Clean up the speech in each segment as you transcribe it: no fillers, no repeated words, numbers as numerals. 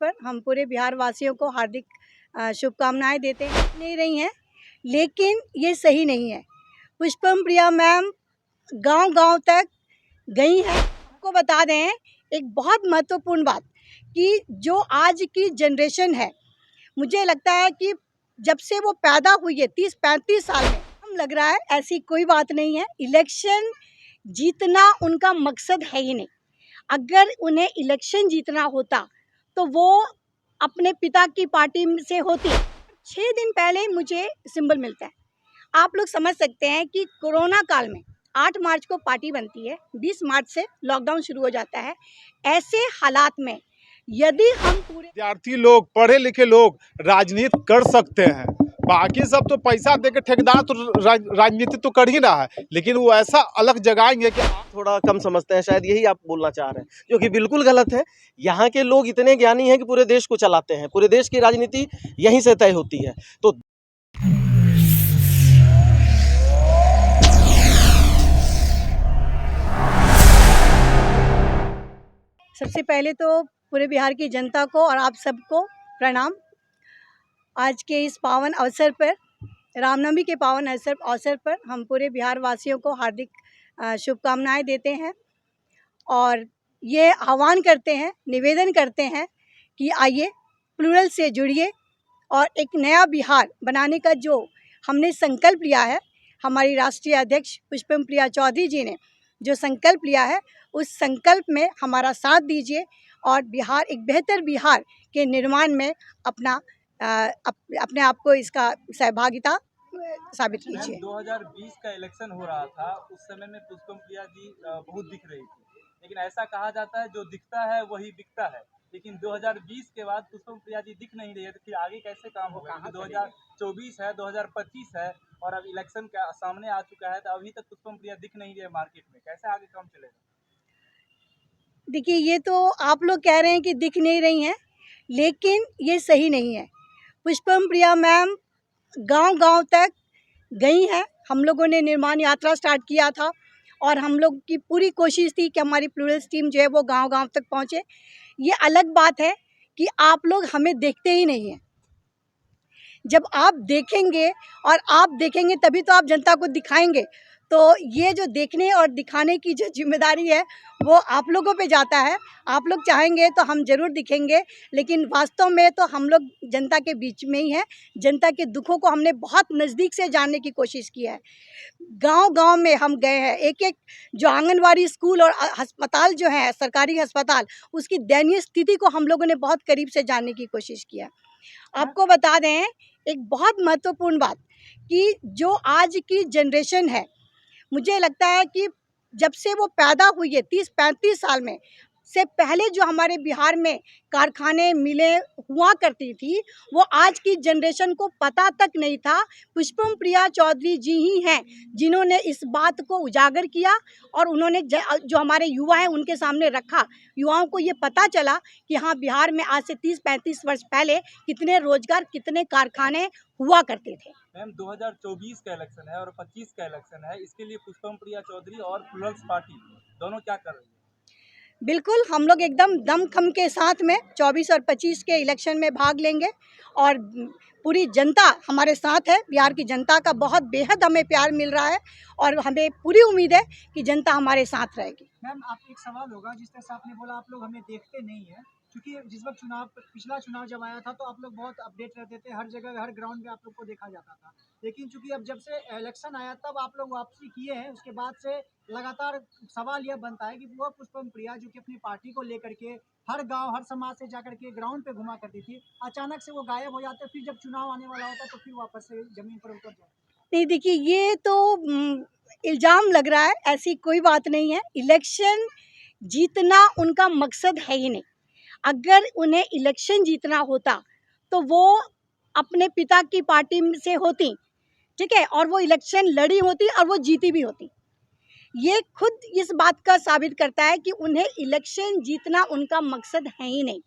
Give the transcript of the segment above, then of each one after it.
पर हम पूरे बिहार वासियों को हार्दिक शुभकामनाएं देते हैं। नहीं रही हैं, लेकिन ये सही नहीं है। पुष्पम प्रिया मैम गांव-गांव तक गई हैं। आपको बता दें एक बहुत महत्वपूर्ण बात कि जो आज की जनरेशन है, मुझे लगता है कि जब से वो पैदा हुई है 30-35 साल में, हम लग रहा है ऐसी कोई बात नहीं है। इलेक्शन जीतना उनका मकसद है ही नहीं। अगर उन्हें इलेक्शन जीतना होता तो वो अपने पिता की पार्टी से होती। 6 दिन पहले मुझे सिंबल मिलता है। आप लोग समझ सकते हैं कि कोरोना काल में 8 मार्च को पार्टी बनती है, 20 मार्च से लॉकडाउन शुरू हो जाता है। ऐसे हालात में यदि हम पूरे विद्यार्थी लोग, पढ़े लिखे लोग राजनीति कर सकते हैं, बाकी सब तो पैसा देके ठेकेदार तो राजनीति तो कर ही रहा है, लेकिन वो ऐसा अलग जगाएंगे कि आप थोड़ा कम समझते हैं, शायद यही आप बोलना चाह रहे हैं, जो कि बिल्कुल गलत है। यहाँ के लोग इतने ज्ञानी हैं कि पूरे देश को चलाते हैं, पूरे देश की राजनीति यहीं से तय होती है। तो सबसे पहले तो पूरे बिहार की जनता को और आप सबको प्रणाम। आज के इस पावन अवसर पर, रामनवमी के पावन अवसर पर हम पूरे बिहार वासियों को हार्दिक शुभकामनाएं देते हैं और ये आह्वान करते हैं, निवेदन करते हैं कि आइए प्लूरल से जुड़िए और एक नया बिहार बनाने का जो हमने संकल्प लिया है, हमारी राष्ट्रीय अध्यक्ष पुष्पम प्रिया चौधरी जी ने जो संकल्प लिया है, उस संकल्प में हमारा साथ दीजिए और बिहार एक बेहतर बिहार के निर्माण में अपने आप को इसका सहभागिता साबित कीजिए। 2020 का इलेक्शन हो रहा था, उस समय में पुष्पम प्रिया जी बहुत दिख रही थी, लेकिन ऐसा कहा जाता है जो दिखता है वही बिकता है। लेकिन 2020 के बाद पुष्पम प्रिया जी दिख नहीं रही है, तो फिर आगे कैसे काम होगा? 2024 है, 2025 है और अब इलेक्शन का सामने आ चुका है, तो अभी तक पुष्पम प्रिया दिख नहीं रही है मार्केट में, कैसे आगे काम चलेगा? देखिए, ये तो आप लोग कह रहे हैं कि दिख नहीं रही हैं, लेकिन ये सही नहीं है। पुष्पम प्रिया मैम गांव-गांव तक गई हैं। हम लोगों ने निर्माण यात्रा स्टार्ट किया था और हम लोग की पूरी कोशिश थी कि हमारी प्लूरल्स टीम जो है वो गांव-गांव तक पहुंचे। ये अलग बात है कि आप लोग हमें देखते ही नहीं हैं। जब आप देखेंगे और आप देखेंगे तभी तो आप जनता को दिखाएंगे। तो ये जो देखने और दिखाने की जो जिम्मेदारी है वो आप लोगों पे जाता है। आप लोग चाहेंगे तो हम ज़रूर दिखेंगे, लेकिन वास्तव में तो हम लोग जनता के बीच में ही हैं। जनता के दुखों को हमने बहुत नज़दीक से जानने की कोशिश की है। गांव-गांव में हम गए हैं, एक-एक जो आंगनवाड़ी स्कूल और अस्पताल जो है, सरकारी अस्पताल, उसकी दयनीय स्थिति को हम लोगों ने बहुत करीब से जानने की कोशिश किया। आपको बता दें एक बहुत महत्वपूर्ण बात कि जो आज की जनरेशन है, मुझे लगता है कि जब से वो पैदा हुई है 30-35 साल में से पहले जो हमारे बिहार में कारखाने मिलें हुआ करती थी, वो आज की जनरेशन को पता तक नहीं था। पुष्पम प्रिया चौधरी जी ही हैं जिन्होंने इस बात को उजागर किया और उन्होंने जो हमारे युवा हैं उनके सामने रखा। युवाओं को ये पता चला कि हाँ, बिहार में आज से 30-35 वर्ष पहले कितने रोजगार, कितने कारखाने हुआ करते थे। मैम, 2024 का इलेक्शन है और 25 का इलेक्शन है, इसके लिए पुष्पम प्रिया चौधरी और प्लूरल्स पार्टी दोनों क्या कर रही है? बिल्कुल, हम लोग एकदम दमखम के साथ में 24 और 25 के इलेक्शन में भाग लेंगे और पूरी जनता हमारे साथ है। बिहार की जनता का बहुत बेहद हमें प्यार मिल रहा है और हमें पूरी उम्मीद है कि जनता हमारे साथ रहेगी। मैम, आप एक सवाल होगा, जिस तरह से आपने बोला आप लोग हमें देखते नहीं हैं, क्योंकि जिस वक्त पिछला चुनाव जब आया था तो आप लोग बहुत अपडेट रहते थे, हर जगह हर ग्राउंड में आप लोग को देखा जाता था। लेकिन चूंकि अब जब से इलेक्शन आया तब आप लोग वापसी किए हैं, उसके बाद से लगातार सवाल यह बनता है कि वो पुष्पम प्रिया जो कि अपनी पार्टी को लेकर के हर गांव हर समाज से जाकर के ग्राउंड पे घुमा करती थी, अचानक से वो गायब हो जाते, फिर जब चुनाव आने वाला होता तो फिर वापस से जमीन पर उतर जाते। नहीं, देखिए, ये तो इल्ज़ाम लग रहा है, ऐसी कोई बात नहीं है। इलेक्शन जीतना उनका मकसद है ही नहीं। अगर उन्हें इलेक्शन जीतना होता तो वो अपने पिता की पार्टी से होती, ठीक है, और वो इलेक्शन लड़ी होती और वो जीती भी होती। ये खुद इस बात का साबित करता है कि उन्हें इलेक्शन जीतना उनका मकसद है ही नहीं।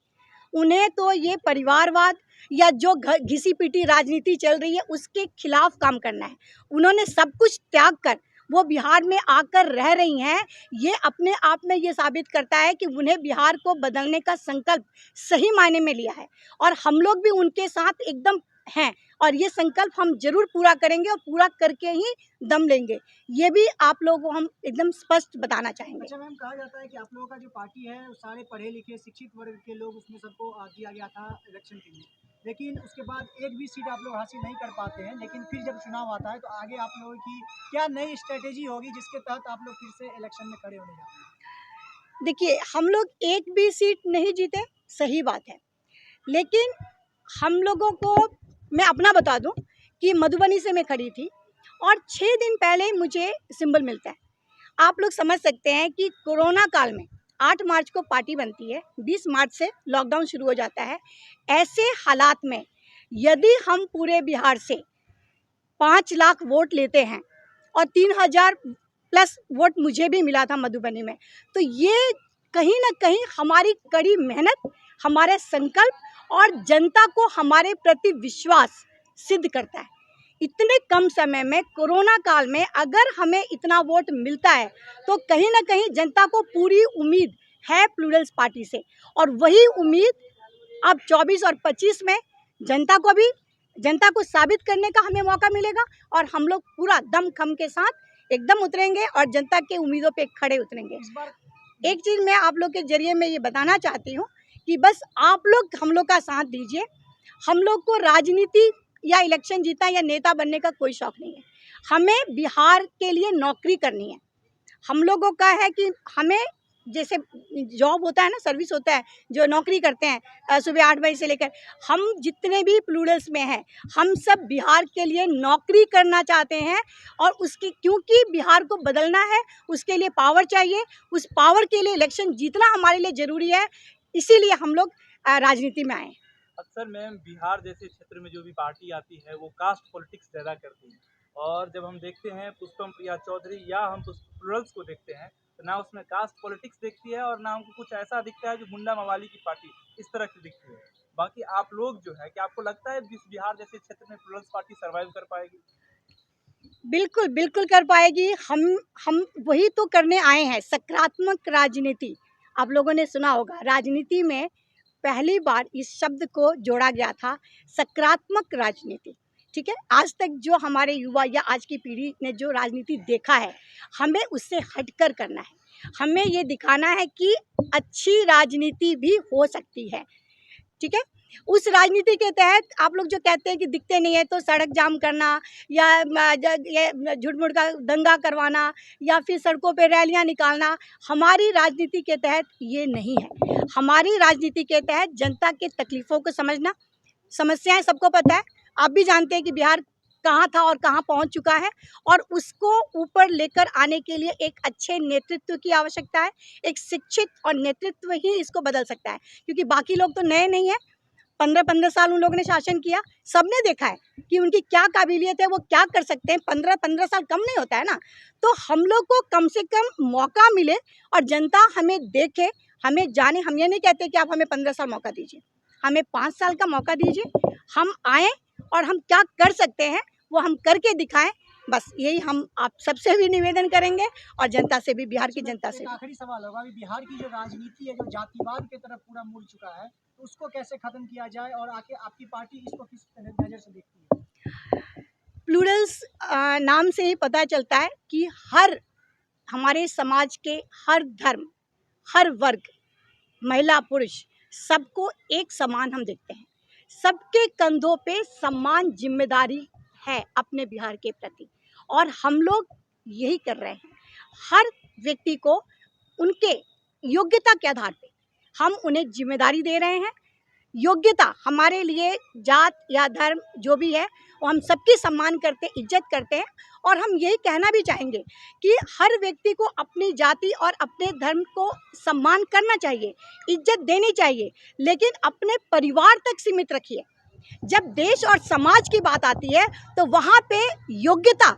उन्हें तो ये परिवारवाद या जो घिसी पिटी राजनीति चल रही है उसके खिलाफ काम करना है। उन्होंने सब कुछ त्याग कर वो बिहार में आकर रह रही हैं, ये अपने आप में ये साबित करता है कि उन्हें बिहार को बदलने का संकल्प सही मायने में लिया है और हम लोग भी उनके साथ एकदम हैं और ये संकल्प हम जरूर पूरा करेंगे और पूरा करके ही दम लेंगे। ये भी आप लोगों को हम एकदम स्पष्ट बताना चाहेंगे। अच्छा मैम, कहा जाता है कि आप लोगों का जो पार्टी है वो सारे पढ़े लिखे शिक्षित वर्ग के लोग उसमें सबको दिया गया था इलेक्शन के लिए, लेकिन उसके बाद एक भी सीट आप लोग हासिल नहीं कर पाते हैं। लेकिन फिर जब चुनाव आता है तो आगे आप लोगों की क्या नई स्ट्रेटेजी होगी जिसके तहत आप लोग फिर से इलेक्शन में खड़े होने जाते हैं? देखिए, हम लोग एक भी सीट नहीं जीते, सही बात है, लेकिन हम लोगों को मैं अपना बता दूं कि मधुबनी से मैं खड़ी थी और 6 दिन पहले मुझे सिंबल मिलता है। आप लोग समझ सकते हैं कि कोरोना काल में 8 मार्च को पार्टी बनती है, 20 मार्च से लॉकडाउन शुरू हो जाता है। ऐसे हालात में यदि हम पूरे बिहार से 5 लाख वोट लेते हैं और 3000 प्लस वोट मुझे भी मिला था मधुबनी में, तो ये कहीं ना कहीं हमारी कड़ी मेहनत, हमारे संकल्प और जनता को हमारे प्रति विश्वास सिद्ध करता है। इतने कम समय में कोरोना काल में अगर हमें इतना वोट मिलता है तो कहीं ना कहीं जनता को पूरी उम्मीद है प्लूरल्स पार्टी से और वही उम्मीद अब 24 और 25 में जनता को साबित करने का हमें मौका मिलेगा और हम लोग पूरा दम खम के साथ एकदम उतरेंगे और जनता के उम्मीदों पे खड़े उतरेंगे। इस बार एक चीज़ मैं आप लोग के जरिए में ये बताना चाहती हूँ कि बस आप लोग हम लोग का साथ दीजिए। हम लोग को राजनीति या इलेक्शन जीता या नेता बनने का कोई शौक नहीं है, हमें बिहार के लिए नौकरी करनी है। हम लोगों का है कि हमें जैसे जॉब होता है ना, सर्विस होता है, जो नौकरी करते हैं सुबह 8 बजे से लेकर, हम जितने भी प्लूरल्स में हैं हम सब बिहार के लिए नौकरी करना चाहते हैं और उसकी क्योंकि बिहार को बदलना है उसके लिए पावर चाहिए, उस पावर के लिए इलेक्शन जीतना हमारे लिए ज़रूरी है, इसीलिए हम लोग राजनीति में आए। अक्सर मैम बिहार जैसे क्षेत्र में जो भी पार्टी आती है वो कास्ट पॉलिटिक्स ज़्यादा करती है और जब हम देखते हैं पुष्पम प्रिया चौधरी या हम प्लूरल्स को देखते हैं तो ना उसमें कास्ट पॉलिटिक्स दिखती है और ना हमको कुछ ऐसा दिखता है जो गुंडा मवाली की पार्टी इस तरह की दिखती है। बाकी आप लोग जो है, क्या आपको लगता है बिहार जैसे क्षेत्र में प्लूरल्स पार्टी सर्वाइव कर पाएगी? बिल्कुल बिल्कुल कर पाएगी। हम वही तो करने आए हैं, सकारात्मक राजनीति। आप लोगों ने सुना होगा राजनीति में पहली बार इस शब्द को जोड़ा गया था, सकारात्मक राजनीति। ठीक है, आज तक जो हमारे युवा या आज की पीढ़ी ने जो राजनीति देखा है हमें उससे हटकर करना है। हमें ये दिखाना है कि अच्छी राजनीति भी हो सकती है। ठीक है, उस राजनीति के तहत आप लोग जो कहते हैं कि दिखते नहीं है तो सड़क जाम करना या ये झूठ-मूठ का दंगा करवाना या फिर सड़कों पे रैलियां निकालना, हमारी राजनीति के तहत ये नहीं है। हमारी राजनीति के तहत जनता के तकलीफ़ों को समझना, समस्याएं सबको पता है, आप भी जानते हैं कि बिहार कहाँ था और कहाँ पहुँच चुका है और उसको ऊपर लेकर आने के लिए एक अच्छे नेतृत्व की आवश्यकता है। एक शिक्षित और नेतृत्व ही इसको बदल सकता है, क्योंकि बाकी लोग तो नए नहीं हैं। 15-15 साल उन लोगों ने शासन किया, सबने देखा है कि उनकी क्या काबिलियत है, वो क्या कर सकते हैं। 15-15 साल कम नहीं होता है ना, तो हम लोग को कम से कम मौका मिले और जनता हमें देखे, हमें जाने। हम ये नहीं कहते कि आप हमें 15 साल मौका दीजिए, हमें 5 साल का मौका दीजिए, हम आएँ और हम क्या कर सकते हैं वो हम करके दिखाएं। बस यही हम आप सबसे भी निवेदन करेंगे और जनता से भी, बिहार की जनता से। आखिरी सवाल होगा, अभी बिहार की जो राजनीति है जो जातिवाद की तरफ पूरा मुड़ चुका है, तो उसको कैसे खत्म किया जाए और आके आपकी पार्टी इसको किस नज़र से देखती है? प्लूरल्स नाम से ही पता चलता है कि हर हमारे समाज के हर धर्म, हर वर्ग, महिला पुरुष सबको एक समान हम देखते हैं। सबके कंधों पे समान जिम्मेदारी है अपने बिहार के प्रति और हम लोग यही कर रहे हैं। हर व्यक्ति को उनके योग्यता के आधार पे हम उन्हें जिम्मेदारी दे रहे हैं। योग्यता हमारे लिए जात या धर्म जो भी है वो हम सबकी सम्मान करते, इज्जत करते हैं और हम यही कहना भी चाहेंगे कि हर व्यक्ति को अपनी जाति और अपने धर्म को सम्मान करना चाहिए, इज्जत देनी चाहिए, लेकिन अपने परिवार तक सीमित रखिए। जब देश और समाज की बात आती है तो वहाँ पे योग्यता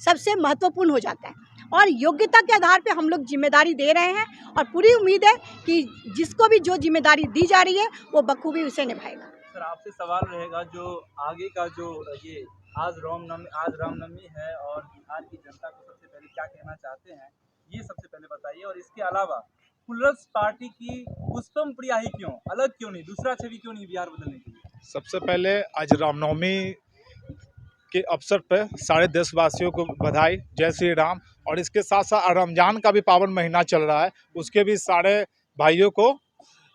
सबसे महत्वपूर्ण हो जाता है और योग्यता के आधार पे हम लोग जिम्मेदारी दे रहे हैं और पूरी उम्मीद है कि जिसको भी जो जिम्मेदारी दी जा रही है वो बखूबी उसे निभाएगा। सर आपसे सवाल रहेगा जो आगे का जो ये आज रामनवमी है और बिहार की जनता को सबसे पहले क्या कहना चाहते हैं ये सबसे पहले बताइए। और इसके अलावा प्लस पार्टी की पुष्पम प्रिया ही क्यों, अलग क्यों नहीं, दूसरा छवि क्यों नहीं बिहार बदलने के लिए? सबसे पहले आज रामनवमी के अवसर पर सारे देशवासियों को बधाई, जय श्री राम। और इसके साथ साथ रमजान का भी पावन महीना चल रहा है, उसके भी सारे भाइयों को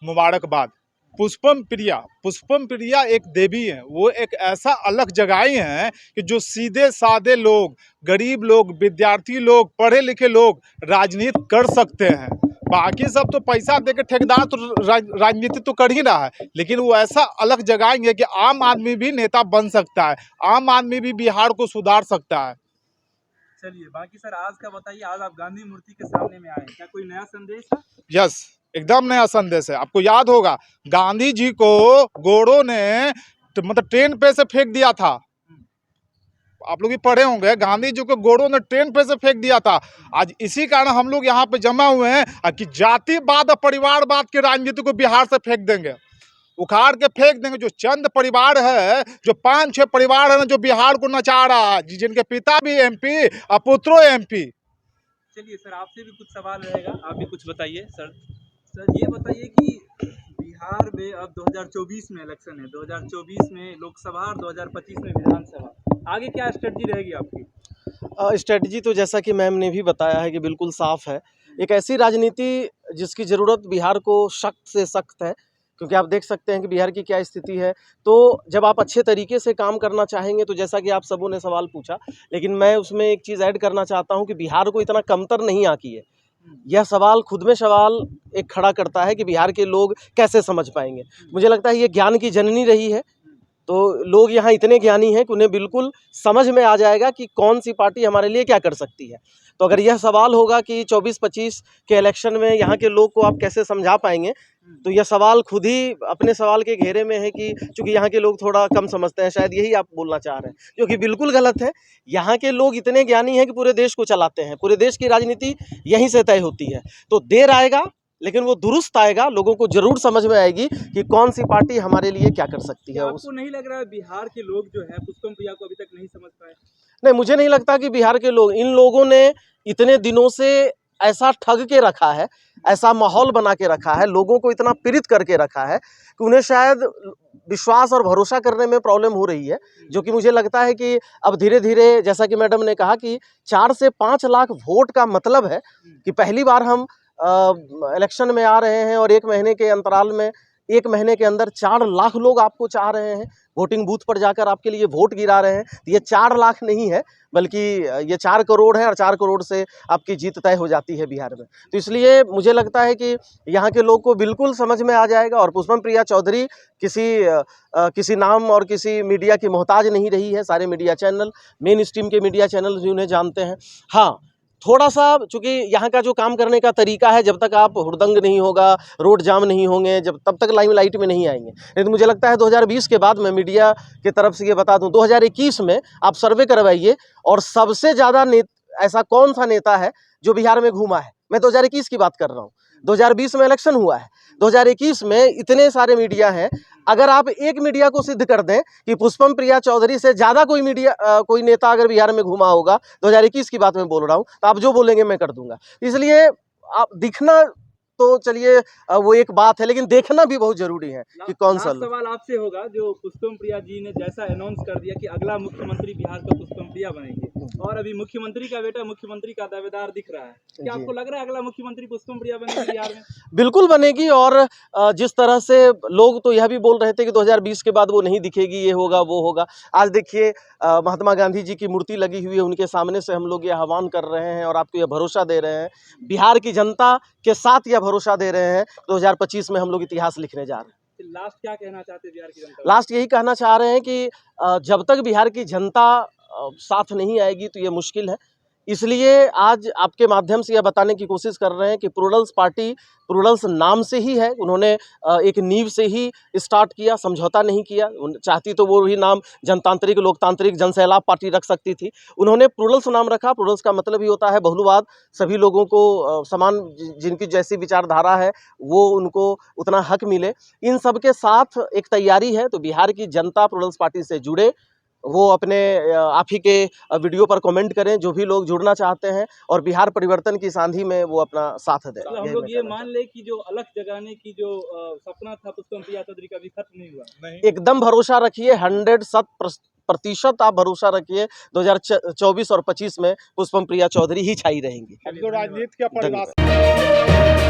मुबारकबाद। पुष्पम प्रिया एक देवी हैं, वो एक ऐसा अलग जगाई हैं कि जो सीधे साधे लोग, गरीब लोग, विद्यार्थी लोग, पढ़े लिखे लोग राजनीति कर सकते हैं। बाकी सब तो पैसा देके ठेकेदार तो राजनीति तो कर ही रहा है, लेकिन वो ऐसा अलग जगाएंगे कि आम आदमी भी नेता बन सकता है, आम आदमी भी बिहार को सुधार सकता है। चलिए बाकी सर आज का बताइए, आज आप गांधी मूर्ति के सामने में आए, क्या कोई नया संदेश है? यस, एकदम नया संदेश है। आपको याद होगा गांधी जी को गोरों ने मतलब ट्रेन पे से फेंक दिया था, आप लोग भी पढ़े होंगे, गांधी जी को गोरों ने ट्रेन पे से फेंक दिया था। आज इसी कारण हम लोग यहाँ पे जमा हुए हैं कि जातिवाद और परिवारवाद की राजनीति को बिहार से फेंक देंगे, उखाड़ के फेंक देंगे। जो चंद परिवार है, जो 5-6 परिवार है ना, जो बिहार को नचा रहा है, जिनके पिता भी एमपी और पुत्रों एमपी। चलिए सर आपसे भी कुछ सवाल रहेगा, आप भी कुछ बताइए। सर ये बताइए कि बिहार में अब 2024 में इलेक्शन है, 2024 में लोकसभा और 2025 में विधानसभा, आगे क्या स्ट्रेटजी रहेगी आपकी? स्ट्रेटजी तो जैसा कि मैम ने भी बताया है कि बिल्कुल साफ है। एक ऐसी राजनीति जिसकी ज़रूरत बिहार को सख्त से सख्त है, क्योंकि आप देख सकते हैं कि बिहार की क्या स्थिति है। तो जब आप अच्छे तरीके से काम करना चाहेंगे, तो जैसा कि आप सबों ने सवाल पूछा, लेकिन मैं उसमें एक चीज़ ऐड करना चाहता हूं कि बिहार को इतना कमतर नहीं आकी है। यह सवाल खुद में सवाल एक खड़ा करता है कि बिहार के लोग कैसे समझ पाएंगे। मुझे लगता है ये ज्ञान की जननी रही है, तो लोग यहाँ इतने ज्ञानी हैं कि उन्हें बिल्कुल समझ में आ जाएगा कि कौन सी पार्टी हमारे लिए क्या कर सकती है। तो अगर यह सवाल होगा कि 24-25 के इलेक्शन में यहाँ के लोग को आप कैसे समझा पाएंगे, तो यह सवाल खुद ही अपने सवाल के घेरे में है कि चूंकि यहाँ के लोग थोड़ा कम समझते हैं, शायद यही आप बोलना चाह रहे हैं, जो कि बिल्कुल गलत है। यहाँ के लोग इतने ज्ञानी हैं कि पूरे देश को चलाते हैं, पूरे देश की राजनीति यहीं से तय होती है। तो देर आएगा लेकिन वो दुरुस्त आएगा, लोगों को जरूर समझ में आएगी कि कौन सी पार्टी हमारे लिए क्या कर सकती है। आपको नहीं लग रहा है बिहार के लोग जो है पुष्पम प्रिया को अभी तक नहीं समझ पाए? नहीं, मुझे नहीं लगता कि बिहार के लोग, इन लोगों ने इतने दिनों से ऐसा ठग के रखा है, ऐसा माहौल बना के रखा है, लोगों को इतना पीड़ित करके रखा है कि उन्हें शायद विश्वास और भरोसा करने में प्रॉब्लम हो रही है। जो कि मुझे लगता है कि अब धीरे धीरे, जैसा कि मैडम ने कहा कि 4 से 5 लाख वोट का मतलब है कि पहली बार हम इलेक्शन में आ रहे हैं और 1 महीने के अंतराल में, 1 महीने के अंदर 4 लाख लोग आपको चाह रहे हैं, वोटिंग बूथ पर जाकर आपके लिए वोट गिरा रहे हैं। तो ये 4 लाख नहीं है, बल्कि ये 4 करोड़ है, और 4 करोड़ से आपकी जीत तय हो जाती है बिहार में। तो इसलिए मुझे लगता है कि यहाँ के लोग को बिल्कुल समझ में आ जाएगा। और पुष्पम प्रिया चौधरी किसी नाम और किसी मीडिया की मोहताज नहीं रही है। सारे मीडिया चैनल, मेन स्ट्रीम के मीडिया चैनल भी उन्हें जानते हैं। हाँ, थोड़ा सा चूँकि यहाँ का जो काम करने का तरीका है, जब तक आप हुड़दंग नहीं होगा, रोड जाम नहीं होंगे, जब तब तक लाइमलाइट में नहीं आएंगे। नहीं तो मुझे लगता है 2020 के बाद, मैं मीडिया की तरफ से ये बता दूं, 2021 में आप सर्वे करवाइए और सबसे ज़्यादा ऐसा कौन सा नेता है जो बिहार में घूमा है। मैं 2021 की बात कर रहा हूँ, 2020 में इलेक्शन हुआ है, 2021 में इतने सारे मीडिया हैं। अगर आप एक मीडिया को सिद्ध कर दें कि पुष्पम प्रिया चौधरी से ज़्यादा कोई नेता अगर बिहार में घुमा होगा, 2021 की बात मैं बोल रहा हूँ, तो आप जो बोलेंगे मैं कर दूंगा। इसलिए आप दिखना तो चलिए वो एक बात है, लेकिन देखना भी बहुत जरूरी है कि कौन सा। सवाल आपसे होगा, जो पुष्पम प्रिया जी ने जैसा अनाउंस कर दिया कि अगला मुख्यमंत्री बिहार का पुष्पम प्रिया बनेंगे, और अभी मुख्यमंत्री का बेटा मुख्यमंत्री का दावेदार दिख रहा है, क्या आपको लग रहा है अगला मुख्यमंत्री पुष्पम प्रिया बनेगी बिहार में? बिल्कुल बनेगी। और जिस तरह से लोग तो यह भी बोल रहे थे कि 2020 के बाद वो नहीं दिखेगी, ये होगा वो होगा। आज देखिए महात्मा गांधी जी की मूर्ति लगी हुई है, उनके सामने से हम लोग ये आह्वान कर रहे हैं और आपको यह भरोसा दे रहे हैं, बिहार की जनता के साथ यह भरोसा दे रहे हैं, 2025 में हम लोग इतिहास लिखने जा रहे हैं। लास्ट क्या कहना चाहते हैं बिहार की जनता? लास्ट यही कहना चाह रहे हैं कि जब तक बिहार की जनता साथ नहीं आएगी तो ये मुश्किल है, इसलिए आज आपके माध्यम से यह बताने की कोशिश कर रहे हैं कि प्लूरल्स पार्टी प्लूरल्स नाम से ही है। उन्होंने एक नींव से ही स्टार्ट किया, समझौता नहीं किया। चाहती तो वो ही नाम जनतांत्रिक लोकतांत्रिक जनसैलाब पार्टी रख सकती थी। उन्होंने प्लूरल्स नाम रखा। प्लूरल्स का मतलब ही होता है बहुलवाद, सभी लोगों को समान जिनकी जैसी विचारधारा है वो उनको उतना हक मिले। इन सब के साथ एक तैयारी है। तो बिहार की जनता प्लूरल्स पार्टी से जुड़े, वो अपने आप ही के वीडियो पर कमेंट करें, जो भी लोग जुड़ना चाहते हैं, और बिहार परिवर्तन की सांधी में वो अपना साथ दें। मतलब हम लोग ये मान ले कि जो अलग जगाने की जो सपना था पुष्पम प्रिया चौधरी का भी खत्म नहीं हुआ। नहीं, एकदम भरोसा रखिए, 100% आप भरोसा रखिए। 2024 और 25 में पुष्पम प्रिया चौधरी ही छाई रहेंगी। हम तो राजनीति का परिभाषा धन्यवाद।